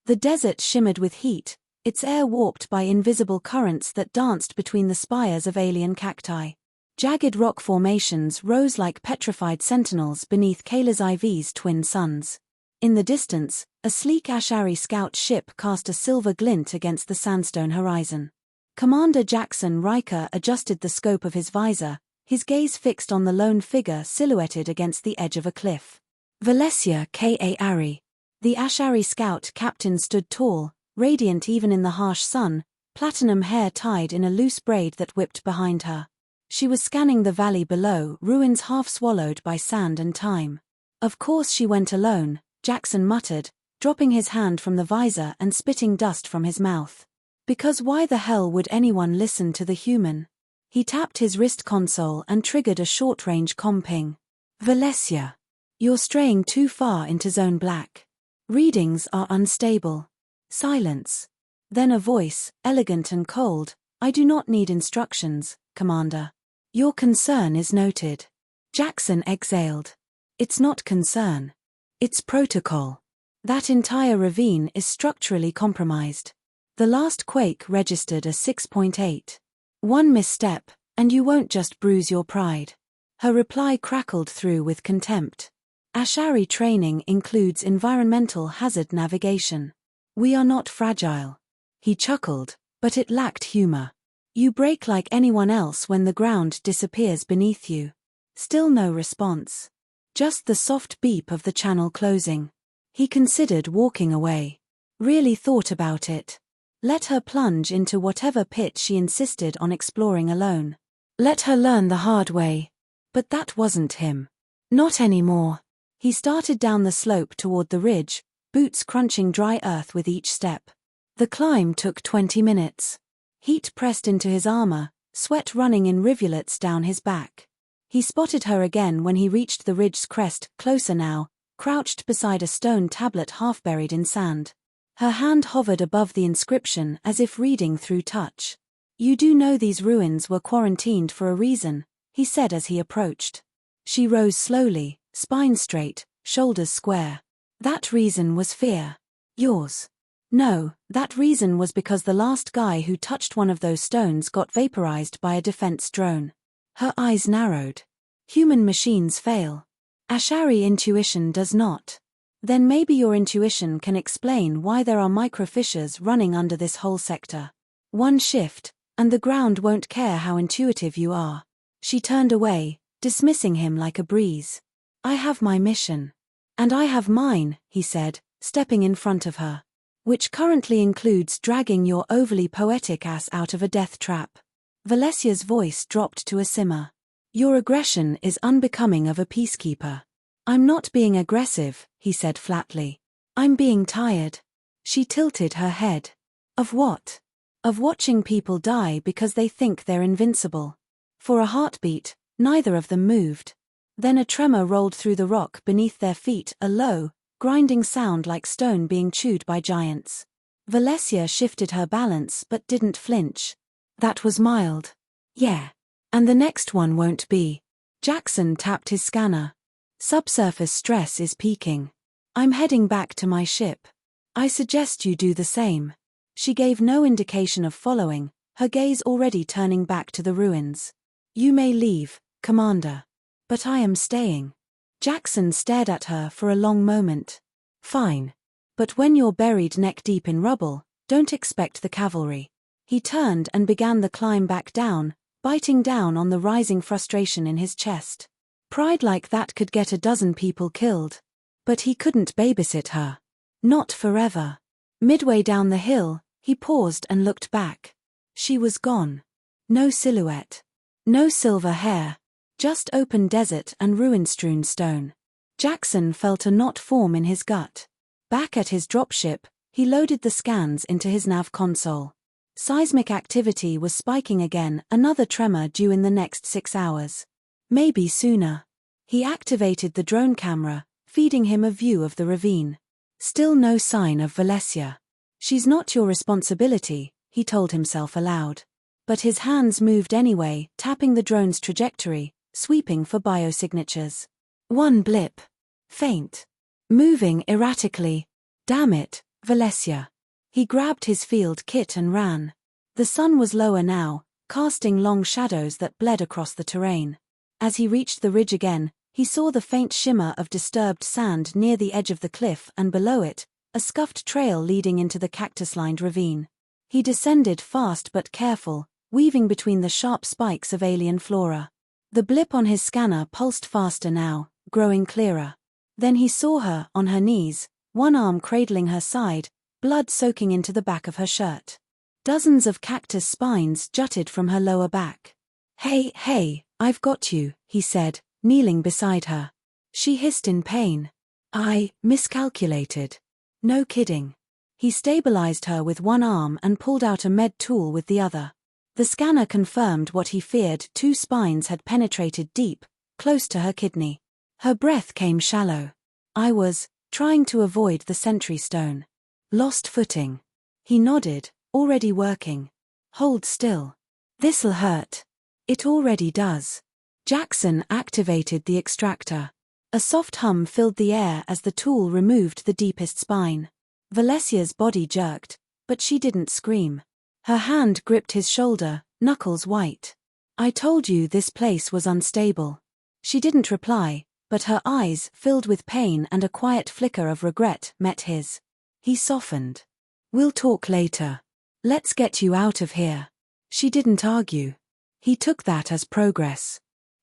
The desert shimmered with heat, its air warped by invisible currents that danced between the spires of alien cacti. Jagged rock formations rose like petrified sentinels beneath Kaelis-IV's twin suns. In the distance, a sleek Ashari scout ship cast a silver glint against the sandstone horizon. Commander Jackson Riker adjusted the scope of his visor, his gaze fixed on the lone figure silhouetted against the edge of a cliff. Velessya Ka-Ari. The Ashari scout captain stood tall, radiant even in the harsh sun, platinum hair tied in a loose braid that whipped behind her. She was scanning the valley below, ruins half swallowed by sand and time. "Of course she went alone," Jackson muttered, dropping his hand from the visor and spitting dust from his mouth. "Because why the hell would anyone listen to the human?" He tapped his wrist console and triggered a short-range comm ping. "Velessya. You're straying too far into zone black. Readings are unstable." Silence. Then a voice, elegant and cold. "I do not need instructions, Commander. Your concern is noted." Jackson exhaled. "It's not concern. It's protocol. That entire ravine is structurally compromised. The last quake registered a 6.8. One misstep, and you won't just bruise your pride." Her reply crackled through with contempt. "Ashari training includes environmental hazard navigation. We are not fragile." He chuckled, but it lacked humor. "You break like anyone else when the ground disappears beneath you." Still no response. Just the soft beep of the channel closing. He considered walking away. Really thought about it. Let her plunge into whatever pit she insisted on exploring alone. Let her learn the hard way. But that wasn't him. Not anymore. He started down the slope toward the ridge, boots crunching dry earth with each step. The climb took 20 minutes. Heat pressed into his armor, sweat running in rivulets down his back. He spotted her again when he reached the ridge's crest, closer now, crouched beside a stone tablet half buried in sand. Her hand hovered above the inscription as if reading through touch. "You do know these ruins were quarantined for a reason," he said as he approached. She rose slowly, spine straight, shoulders square. "That reason was fear. Yours." "No, that reason was because the last guy who touched one of those stones got vaporized by a defense drone." Her eyes narrowed. "Human machines fail. Ashari intuition does not. Then maybe your intuition can explain why there are microfissures running under this whole sector. One shift, and the ground won't care how intuitive you are." She turned away, dismissing him like a breeze. "I have my mission. And I have mine," he said, stepping in front of her. "Which currently includes dragging your overly poetic ass out of a death trap." Velessya's voice dropped to a simmer. "Your aggression is unbecoming of a peacekeeper." "I'm not being aggressive," he said flatly. "I'm being tired." She tilted her head. "Of what?" "Of watching people die because they think they're invincible." For a heartbeat, neither of them moved. Then a tremor rolled through the rock beneath their feet, a low, grinding sound like stone being chewed by giants. Velessya shifted her balance but didn't flinch. "That was mild." "Yeah. And the next one won't be." Jackson tapped his scanner. "Subsurface stress is peaking. I'm heading back to my ship. I suggest you do the same." She gave no indication of following, her gaze already turning back to the ruins. "You may leave, Commander. But I am staying." Jackson stared at her for a long moment. "Fine. But when you're buried neck-deep in rubble, don't expect the cavalry." He turned and began the climb back down, biting down on the rising frustration in his chest. Pride like that could get a dozen people killed. But he couldn't babysit her. Not forever. Midway down the hill, he paused and looked back. She was gone. No silhouette. No silver hair. Just open desert and ruin-strewn stone. Jackson felt a knot form in his gut. Back at his dropship, he loaded the scans into his nav console. Seismic activity was spiking again, another tremor due in the next 6 hours. Maybe sooner. He activated the drone camera, feeding him a view of the ravine. Still no sign of Velessya. "She's not your responsibility," he told himself aloud. But his hands moved anyway, tapping the drone's trajectory, sweeping for biosignatures. One blip. Faint. Moving erratically. Damn it, Velessya. He grabbed his field kit and ran. The sun was lower now, casting long shadows that bled across the terrain. As he reached the ridge again, he saw the faint shimmer of disturbed sand near the edge of the cliff and below it, a scuffed trail leading into the cactus-lined ravine. He descended fast but careful, weaving between the sharp spikes of alien flora. The blip on his scanner pulsed faster now, growing clearer. Then he saw her, on her knees, one arm cradling her side, blood soaking into the back of her shirt. Dozens of cactus spines jutted from her lower back. Hey, I've got you," he said, kneeling beside her. She hissed in pain. "I miscalculated." "No kidding." He stabilized her with one arm and pulled out a med tool with the other. The scanner confirmed what he feared: 2 spines had penetrated deep, close to her kidney. Her breath came shallow. "I was trying to avoid the sentry stone. Lost footing." He nodded. "Already working. Hold still. This'll hurt." "It already does." Jackson activated the extractor. A soft hum filled the air as the tool removed the deepest spine. Velessya's body jerked, but she didn't scream. Her hand gripped his shoulder, knuckles white. "I told you this place was unstable." She didn't reply, but her eyes, filled with pain and a quiet flicker of regret, met his. He softened. "We'll talk later. Let's get you out of here." She didn't argue. He took that as progress.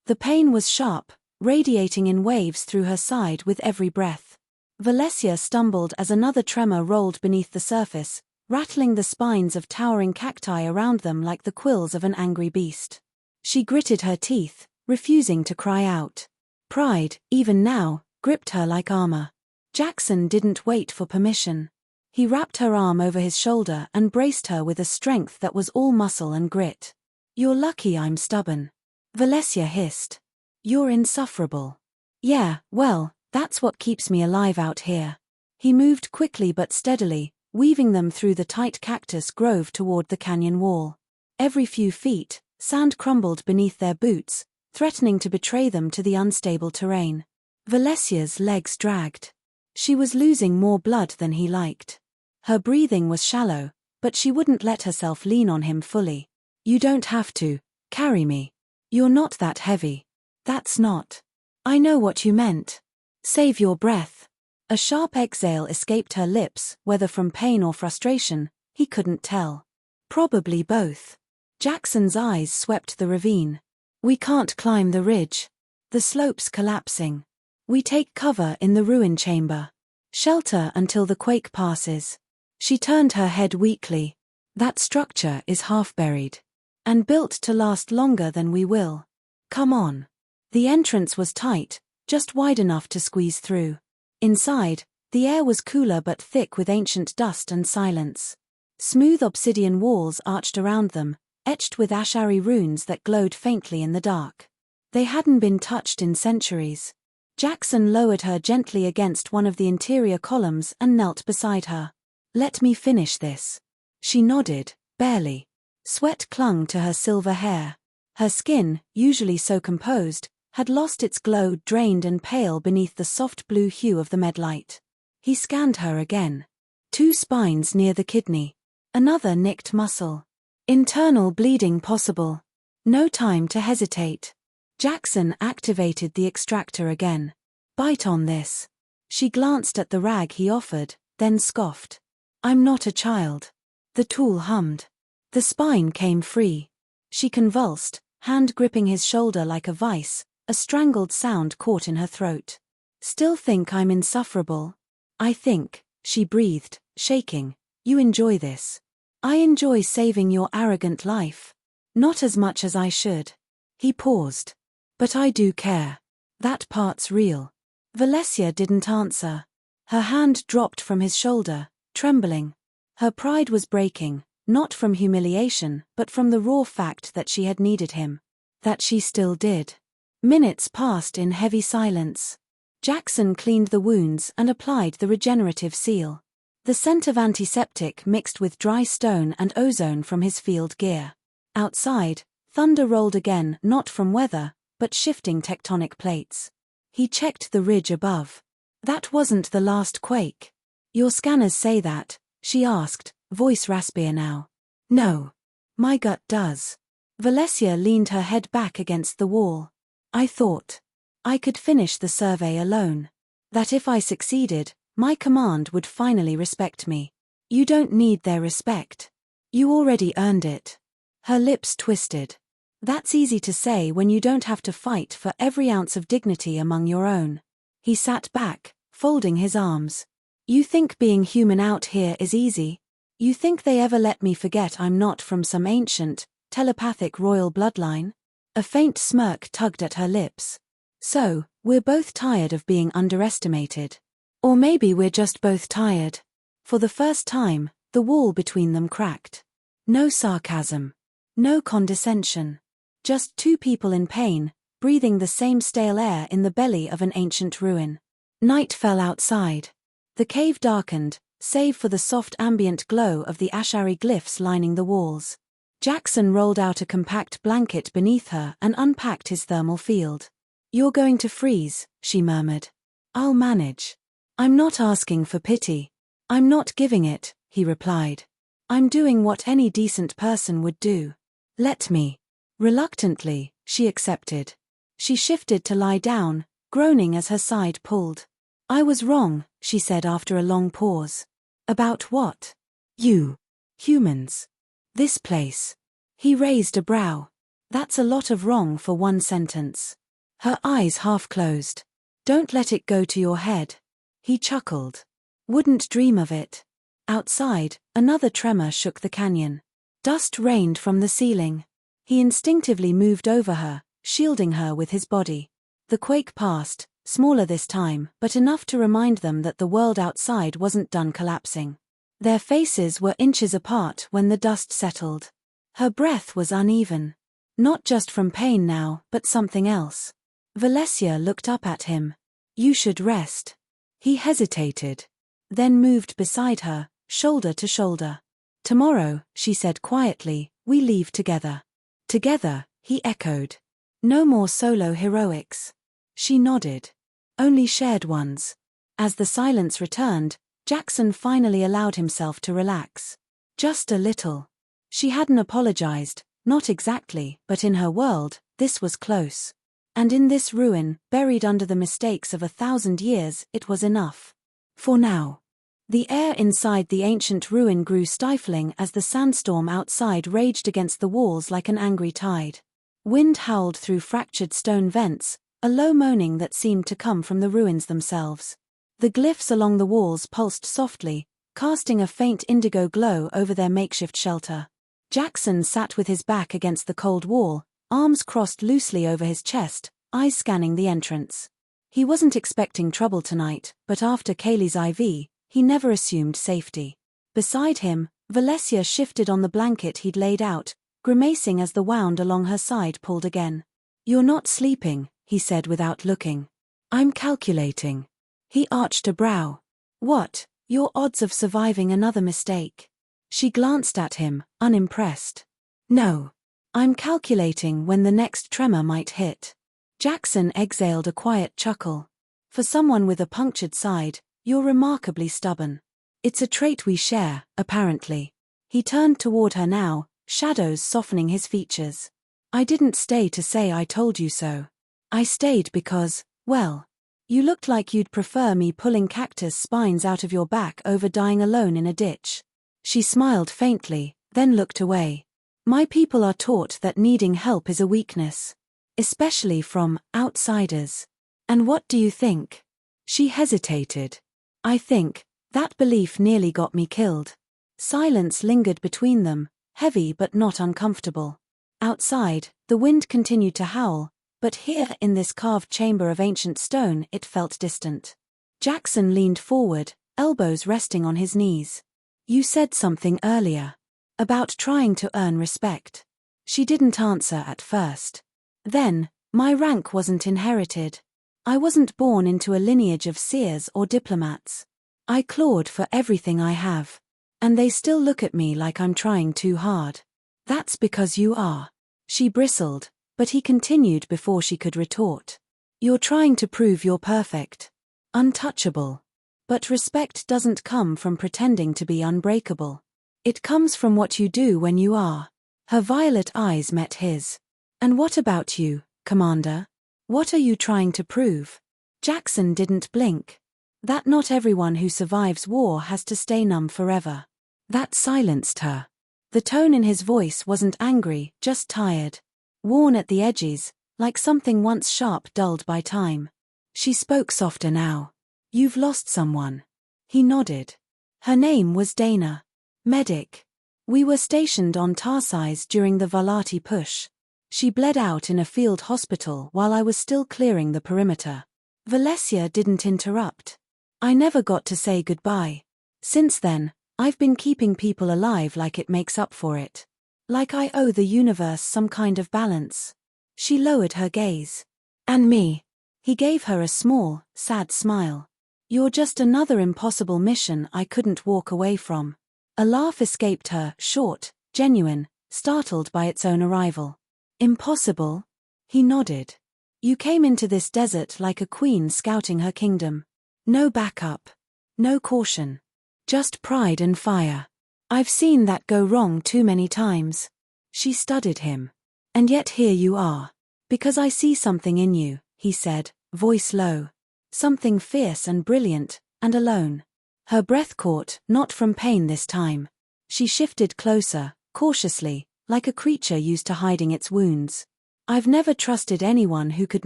The pain was sharp, radiating in waves through her side with every breath. Velessya stumbled as another tremor rolled beneath the surface, rattling the spines of towering cacti around them like the quills of an angry beast. She gritted her teeth, refusing to cry out. Pride, even now, gripped her like armor. Jackson didn't wait for permission. He wrapped her arm over his shoulder and braced her with a strength that was all muscle and grit. "You're lucky I'm stubborn." Velessya hissed. "You're insufferable." "Yeah, well, that's what keeps me alive out here." He moved quickly but steadily, weaving them through the tight cactus grove toward the canyon wall. Every few feet, sand crumbled beneath their boots, threatening to betray them to the unstable terrain. Velessya's legs dragged. She was losing more blood than he liked. Her breathing was shallow, but she wouldn't let herself lean on him fully. "You don't have to carry me. You're not that heavy." "That's not." "I know what you meant." "Save your breath." A sharp exhale escaped her lips, whether from pain or frustration, he couldn't tell. Probably both. Jackson's eyes swept the ravine. "We can't climb the ridge. The slope's collapsing. We take cover in the ruin chamber. Shelter until the quake passes." She turned her head weakly. "That structure is half buried. And built to last longer than we will. Come on." The entrance was tight, just wide enough to squeeze through. Inside, the air was cooler but thick with ancient dust and silence. Smooth obsidian walls arched around them, etched with ashari runes that glowed faintly in the dark. They hadn't been touched in centuries. Jackson lowered her gently against one of the interior columns and knelt beside her. "Let me finish this." She nodded, barely. Sweat clung to her silver hair. Her skin, usually so composed, had lost its glow, drained and pale beneath the soft blue hue of the medlight. He scanned her again. 2 spines near the kidney. Another nicked muscle. Internal bleeding possible. No time to hesitate. Jackson activated the extractor again. "Bite on this." She glanced at the rag he offered, then scoffed. "I'm not a child." The tool hummed. The spine came free. She convulsed, hand gripping his shoulder like a vice, a strangled sound caught in her throat. "Still think I'm insufferable?" "I think," she breathed, shaking, "you enjoy this." "I enjoy saving your arrogant life. Not as much as I should." He paused. "But I do care. That part's real." Velessya didn't answer. Her hand dropped from his shoulder, trembling. Her pride was breaking, not from humiliation but from the raw fact that she had needed him. That she still did. Minutes passed in heavy silence. Jackson cleaned the wounds and applied the regenerative seal. The scent of antiseptic mixed with dry stone and ozone from his field gear. Outside, thunder rolled again, not from weather, but shifting tectonic plates. He checked the ridge above. That wasn't the last quake. Your scanners say that, she asked, voice raspier now. No. My gut does. Velessya leaned her head back against the wall. I thought I could finish the survey alone. That if I succeeded, my command would finally respect me. You don't need their respect. You already earned it. Her lips twisted. That's easy to say when you don't have to fight for every ounce of dignity among your own. He sat back, folding his arms. You think being human out here is easy? You think they ever let me forget I'm not from some ancient, telepathic royal bloodline? A faint smirk tugged at her lips. So, we're both tired of being underestimated. Or maybe we're just both tired. For the first time, the wall between them cracked. No sarcasm. No condescension. Just two people in pain, breathing the same stale air in the belly of an ancient ruin. Night fell outside. The cave darkened, save for the soft ambient glow of the Ashari glyphs lining the walls. Jackson rolled out a compact blanket beneath her and unpacked his thermal field. You're going to freeze, she murmured. I'll manage. I'm not asking for pity. I'm not giving it, he replied. I'm doing what any decent person would do. Let me. Reluctantly, she accepted. She shifted to lie down, groaning as her side pulled. I was wrong, she said after a long pause. About what? You. Humans. This place. He raised a brow. That's a lot of wrong for one sentence. Her eyes half closed. Don't let it go to your head. He chuckled. Wouldn't dream of it. Outside, another tremor shook the canyon. Dust rained from the ceiling. He instinctively moved over her, shielding her with his body. The quake passed, smaller this time, but enough to remind them that the world outside wasn't done collapsing. Their faces were inches apart when the dust settled. Her breath was uneven. Not just from pain now, but something else. Velessya looked up at him. You should rest. He hesitated. Then moved beside her, shoulder to shoulder. Tomorrow, she said quietly, we leave together. Together, he echoed. No more solo heroics. She nodded. Only shared ones. As the silence returned, Jackson finally allowed himself to relax. Just a little. She hadn't apologized, not exactly, but in her world, this was close. And in this ruin, buried under the mistakes of 1,000 years, it was enough. For now. The air inside the ancient ruin grew stifling as the sandstorm outside raged against the walls like an angry tide. Wind howled through fractured stone vents, a low moaning that seemed to come from the ruins themselves. The glyphs along the walls pulsed softly, casting a faint indigo glow over their makeshift shelter. Jackson sat with his back against the cold wall, arms crossed loosely over his chest, eyes scanning the entrance. He wasn't expecting trouble tonight, but after Kaelis-IV, he never assumed safety. Beside him, Velessya shifted on the blanket he'd laid out, grimacing as the wound along her side pulled again. You're not sleeping, he said without looking. I'm calculating. He arched a brow. What, your odds of surviving another mistake? She glanced at him, unimpressed. No. I'm calculating when the next tremor might hit. Jackson exhaled a quiet chuckle. For someone with a punctured side, you're remarkably stubborn. It's a trait we share, apparently. He turned toward her now, shadows softening his features. I didn't stay to say I told you so. I stayed because, well, you looked like you'd prefer me pulling cactus spines out of your back over dying alone in a ditch. She smiled faintly, then looked away. My people are taught that needing help is a weakness. Especially from outsiders. And what do you think? She hesitated. I think that belief nearly got me killed. Silence lingered between them, heavy but not uncomfortable. Outside, the wind continued to howl, but here in this carved chamber of ancient stone it felt distant. Jackson leaned forward, elbows resting on his knees. You said something earlier. About trying to earn respect. She didn't answer at first. Then, my rank wasn't inherited. I wasn't born into a lineage of seers or diplomats. I clawed for everything I have. And they still look at me like I'm trying too hard. That's because you are. She bristled, but he continued before she could retort. You're trying to prove you're perfect. Untouchable. But respect doesn't come from pretending to be unbreakable. It comes from what you do when you are. Her violet eyes met his. And what about you, Commander? What are you trying to prove? Jackson didn't blink. That not everyone who survives war has to stay numb forever. That silenced her. The tone in his voice wasn't angry, just tired. Worn at the edges, like something once sharp dulled by time. She spoke softer now. You've lost someone. He nodded. Her name was Dana. Medic. We were stationed on Tarsize during the Valati push. She bled out in a field hospital while I was still clearing the perimeter. Velessya didn't interrupt. I never got to say goodbye. Since then, I've been keeping people alive like it makes up for it. Like I owe the universe some kind of balance. She lowered her gaze. And me. He gave her a small, sad smile. You're just another impossible mission I couldn't walk away from. A laugh escaped her, short, genuine, startled by its own arrival. Impossible? He nodded. You came into this desert like a queen scouting her kingdom. No backup. No caution. Just pride and fire. I've seen that go wrong too many times. She studied him. And yet here you are. Because I see something in you, he said, voice low. Something fierce and brilliant, and alone. Her breath caught, not from pain this time. She shifted closer, cautiously, like a creature used to hiding its wounds. I've never trusted anyone who could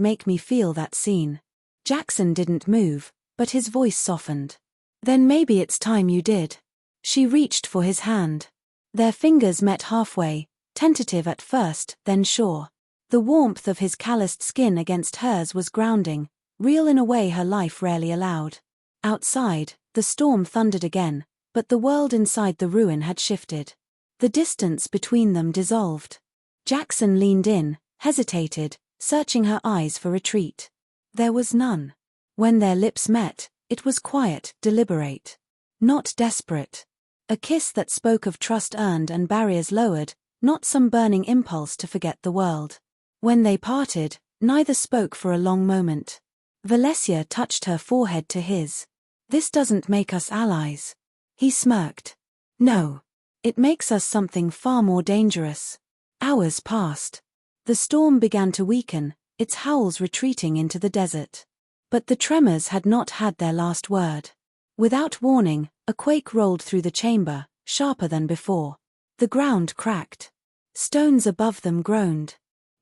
make me feel that scene. Jackson didn't move, but his voice softened. Then maybe it's time you did. She reached for his hand. Their fingers met halfway, tentative at first, then sure. The warmth of his calloused skin against hers was grounding, real in a way her life rarely allowed. Outside, the storm thundered again, but the world inside the ruin had shifted. The distance between them dissolved. Jackson leaned in, hesitated, searching her eyes for retreat. There was none. When their lips met, it was quiet, deliberate. Not desperate. A kiss that spoke of trust earned and barriers lowered, not some burning impulse to forget the world. When they parted, neither spoke for a long moment. Velessya touched her forehead to his. This doesn't make us allies. He smirked. No. It makes us something far more dangerous. Hours passed. The storm began to weaken, its howls retreating into the desert. But the tremors had not had their last word. Without warning, a quake rolled through the chamber, sharper than before. The ground cracked. Stones above them groaned.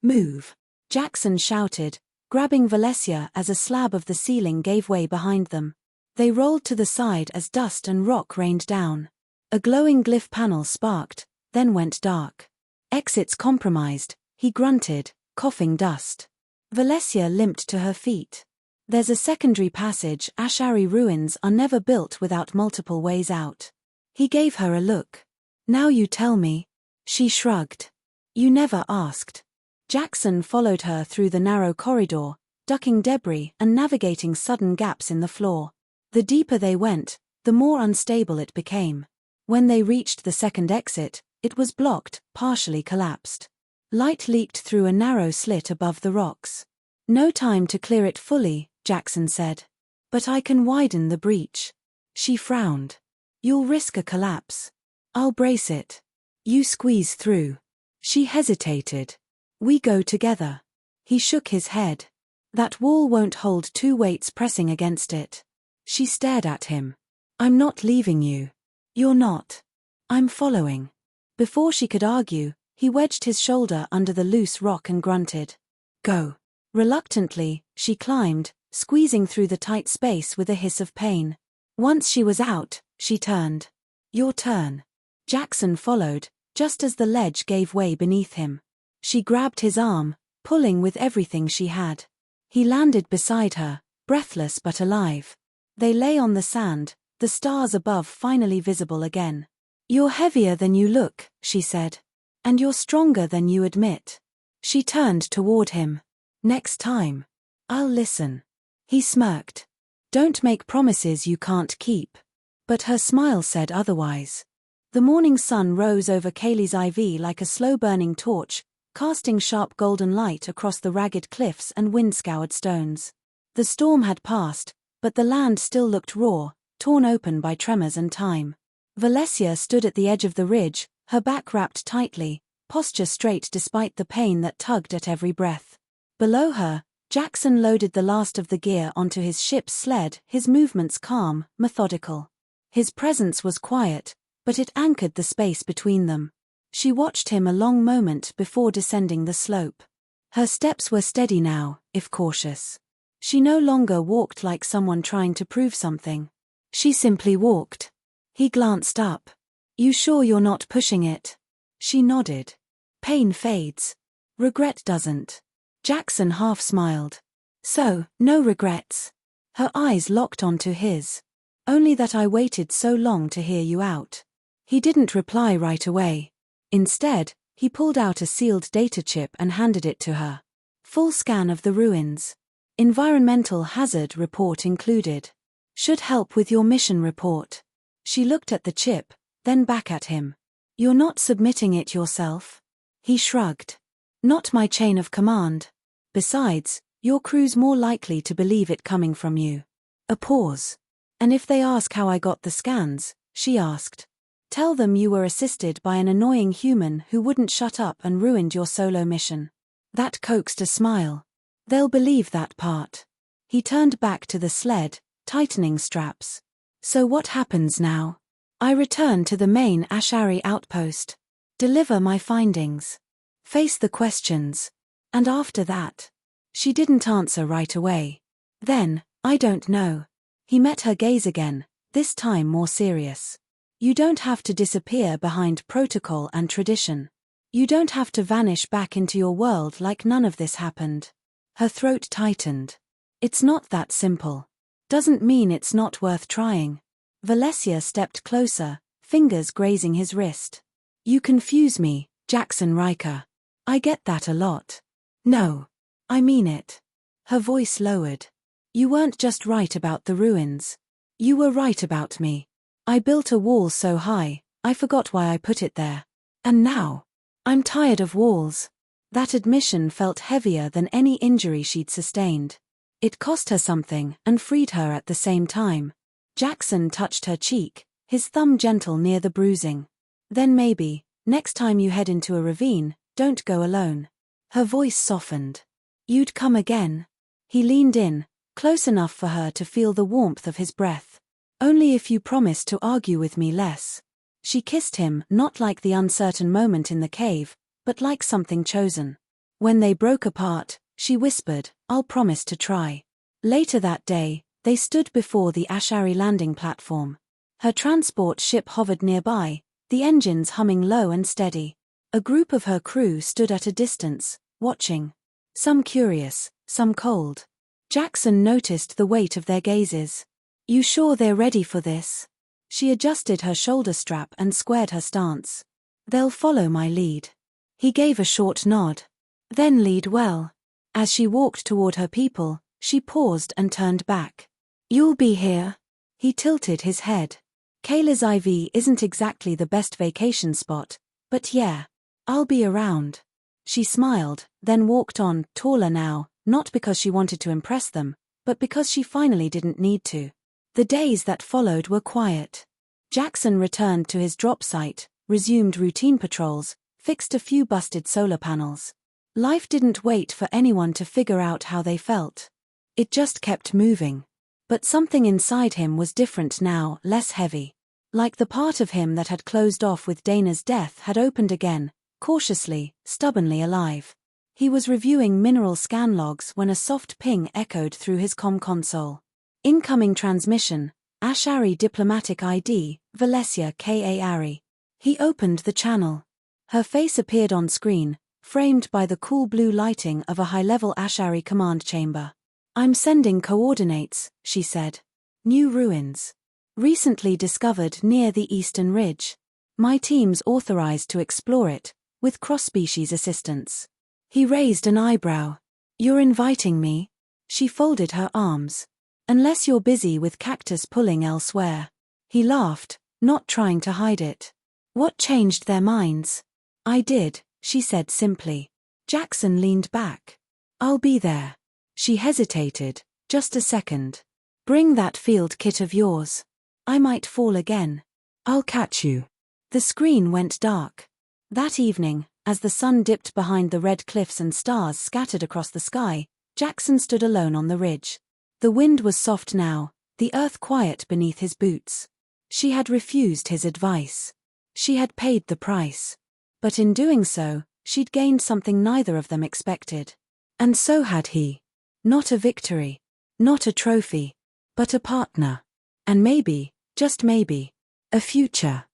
Move! Jackson shouted, grabbing Velessya as a slab of the ceiling gave way behind them. They rolled to the side as dust and rock rained down. A glowing glyph panel sparked, then went dark. Exits compromised, he grunted, coughing dust. Velessya limped to her feet. There's a secondary passage. Ashari ruins are never built without multiple ways out. He gave her a look. Now you tell me. She shrugged. You never asked. Jackson followed her through the narrow corridor, ducking debris and navigating sudden gaps in the floor. The deeper they went, the more unstable it became. When they reached the second exit, it was blocked, partially collapsed. Light leaked through a narrow slit above the rocks. No time to clear it fully, Jackson said. But I can widen the breach. She frowned. You'll risk a collapse. I'll brace it. You squeeze through. She hesitated. We go together. He shook his head. That wall won't hold two weights pressing against it. She stared at him. I'm not leaving you. You're not. I'm following. Before she could argue, he wedged his shoulder under the loose rock and grunted. Go. Reluctantly, she climbed, squeezing through the tight space with a hiss of pain. Once she was out, she turned. Your turn. Jackson followed, just as the ledge gave way beneath him. She grabbed his arm, pulling with everything she had. He landed beside her, breathless but alive. They lay on the sand, the stars above finally visible again. You're heavier than you look, she said. And you're stronger than you admit. She turned toward him. Next time. I'll listen. He smirked. Don't make promises you can't keep. But her smile said otherwise. The morning sun rose over Kaelis-IV like a slow-burning torch, casting sharp golden light across the ragged cliffs and wind-scoured stones. The storm had passed, but the land still looked raw, torn open by tremors and time. Velessya stood at the edge of the ridge, her back wrapped tightly, posture straight despite the pain that tugged at every breath. Below her, Jackson loaded the last of the gear onto his ship's sled, his movements calm, methodical. His presence was quiet, but it anchored the space between them. She watched him a long moment before descending the slope. Her steps were steady now, if cautious. She no longer walked like someone trying to prove something. She simply walked. He glanced up. "You sure you're not pushing it?" She nodded. "Pain fades. Regret doesn't." Jackson half smiled. "So, no regrets." Her eyes locked onto his. "Only that I waited so long to hear you out." He didn't reply right away. Instead, he pulled out a sealed data chip and handed it to her. Full scan of the ruins. Environmental hazard report included. "Should help with your mission report." She looked at the chip, then back at him. "You're not submitting it yourself?" He shrugged. "Not my chain of command. Besides, your crew's more likely to believe it coming from you." A pause. "And if they ask how I got the scans," she asked, "tell them you were assisted by an annoying human who wouldn't shut up and ruined your solo mission." That coaxed a smile. "They'll believe that part." He turned back to the sled, tightening straps. "So what happens now?" "I return to the main Ashari outpost. Deliver my findings. Face the questions. And after that?" She didn't answer right away. "Then, I don't know." He met her gaze again, this time more serious. "You don't have to disappear behind protocol and tradition. You don't have to vanish back into your world like none of this happened." Her throat tightened. "It's not that simple. Doesn't mean it's not worth trying." Velessya stepped closer, fingers grazing his wrist. "You confuse me, Jackson Riker. I get that a lot." "No. I mean it." Her voice lowered. "You weren't just right about the ruins. You were right about me. I built a wall so high, I forgot why I put it there. And now, I'm tired of walls." That admission felt heavier than any injury she'd sustained. It cost her something and freed her at the same time. Jackson touched her cheek, his thumb gentle near the bruising. "Then maybe, next time you head into a ravine, don't go alone." Her voice softened. "You'd come again." He leaned in, close enough for her to feel the warmth of his breath. "Only if you promise to argue with me less." She kissed him, not like the uncertain moment in the cave, but like something chosen. When they broke apart, she whispered, "I'll promise to try." Later that day, they stood before the Ashari landing platform. Her transport ship hovered nearby, the engines humming low and steady. A group of her crew stood at a distance, watching. Some curious, some cold. Jackson noticed the weight of their gazes. "You sure they're ready for this?" She adjusted her shoulder strap and squared her stance. "They'll follow my lead." He gave a short nod. "Then lead well." As she walked toward her people, she paused and turned back. "You'll be here?" He tilted his head. Kaelis-IV isn't exactly the best vacation spot, but yeah, I'll be around. She smiled, then walked on, taller now, not because she wanted to impress them, but because she finally didn't need to. The days that followed were quiet. Jackson returned to his drop site, resumed routine patrols, fixed a few busted solar panels. Life didn't wait for anyone to figure out how they felt. It just kept moving. But something inside him was different now, less heavy. Like the part of him that had closed off with Dana's death had opened again, cautiously, stubbornly alive. He was reviewing mineral scan logs when a soft ping echoed through his comm console. Incoming transmission, Ashari Diplomatic ID, Velessya Kaelis-IV. He opened the channel. Her face appeared on screen, framed by the cool blue lighting of a high-level Ashari command chamber. "I'm sending coordinates," she said. "New ruins. Recently discovered near the eastern ridge. My team's authorized to explore it, with cross-species assistance." He raised an eyebrow. "You're inviting me?" She folded her arms. "Unless you're busy with cactus pulling elsewhere." He laughed, not trying to hide it. "What changed their minds?" "I did," she said simply. Jackson leaned back. "I'll be there." She hesitated, just a second. "Bring that field kit of yours." I might fall again. I'll catch you. The screen went dark. That evening, as the sun dipped behind the red cliffs and stars scattered across the sky, Jackson stood alone on the ridge. The wind was soft now, the earth quiet beneath his boots. She had refused his advice. She had paid the price. But in doing so, she'd gained something neither of them expected. And so had he. Not a victory. Not a trophy. But a partner. And maybe, just maybe, a future.